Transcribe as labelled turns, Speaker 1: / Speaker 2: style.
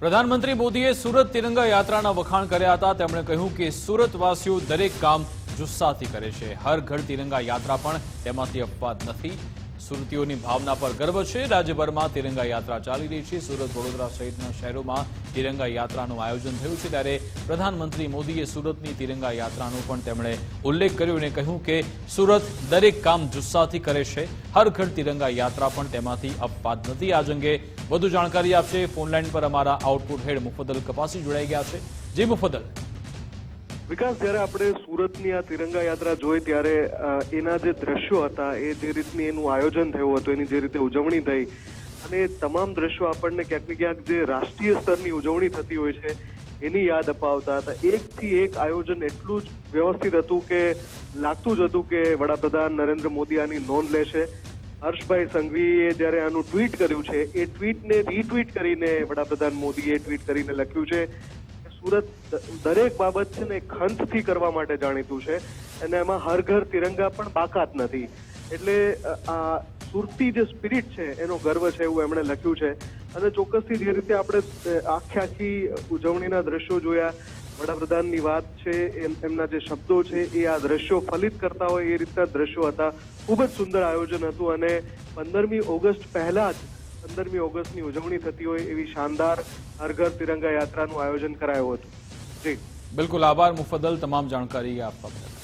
Speaker 1: પ્રધાનમંત્રી મોદીએ સુરત તિરંગા યાત્રાના વખાણ કર્યા હતા। તેમણે કહ્યું કે સુરતવાસીઓ દરેક કામ જુસ્સાથી કરે છે। હર ઘર તિરંગા યાત્રા પણ તેમાંથી અપવાદ નથી। સુરતીઓની ભાવના પર ગર્વ છે। રાજ્યભરમાં તિરંગા યાત્રા ચાલી રહી છે। સુરત, વડોદરા સહિતના શહેરોમાં તિરંગા યાત્રાનું આયોજન થયું છે। ત્યારે પ્રધાનમંત્રી મોદીએ સુરતની તિરંગા યાત્રાનો પણ તેમણે ઉલ્લેખ કર્યો અને કહ્યું કે સુરત દરેક કામ જુસ્સાથી કરે છે। હર ઘર તિરંગા યાત્રા પણ તેમાંથી અપવાદ નથી। આ અંગે વધુ જાણકારી આપશે ફોનલાઈન પર અમારા આઉટપુટ હેડ મુફદ્દલ કપાસી જોડાઈ ગયા છે। જી મુફદ્દલ।
Speaker 2: વિકાસ, જ્યારે આપણે સુરતની આ તિરંગા યાત્રા જોઈ ત્યારે એના જે દ્રશ્યો હતા, એ જે રીતની એનું આયોજન થયું હતું, એની જે રીતે ઉજવણી થઈ, અને તમામ દ્રશ્યો આપણને ક્યાંક ને ક્યાંક જે રાષ્ટ્રીય સ્તરની ઉજવણી થતી હોય છે એની યાદ અપાવતા હતા। એકથી એક આયોજન એટલું જ વ્યવસ્થિત હતું કે લાગતું જ હતું કે વડાપ્રધાન નરેન્દ્ર મોદી આની નોંધ લેશે। હર્ષભાઈ સંઘવીએ જ્યારે આનું ટ્વીટ કર્યું છે, એ ટ્વીટને રીટ્વીટ કરીને વડાપ્રધાન મોદીએ ટ્વીટ કરીને લખ્યું છે કે સુરત દરેક બાબત છે ને ખંતથી કરવા માટે જાણીતું છે અને એમાં હર ઘર તિરંગા પણ બાકાત નથી। એટલે આ સુરતી જે સ્પિરિટ છે એનો ગર્વ છે એવું એમણે લખ્યું છે। અને ચોક્કસથી જે રીતે આપણે આખી ઉજવણીના દ્રશ્યો જોયા, વડાપ્રધાનની વાત છે, એમના જે શબ્દો છે એ આ દ્રશ્યો ફલિત કરતા હોય એ રીતના દ્રશ્યો હતા। ખૂબ જ સુંદર આયોજન હતું અને 15મી ઓગસ્ટ પહેલા જ 15મી ઓગસ્ટની ઉજવણી થતી હોય એવી શાનદાર હર ઘર તિરંગા યાત્રાનું આયોજન કરાયું હતું। જી
Speaker 1: બિલકુલ, આભાર મુફદ્દલ તમામ જાણકારી આપવા બદલ।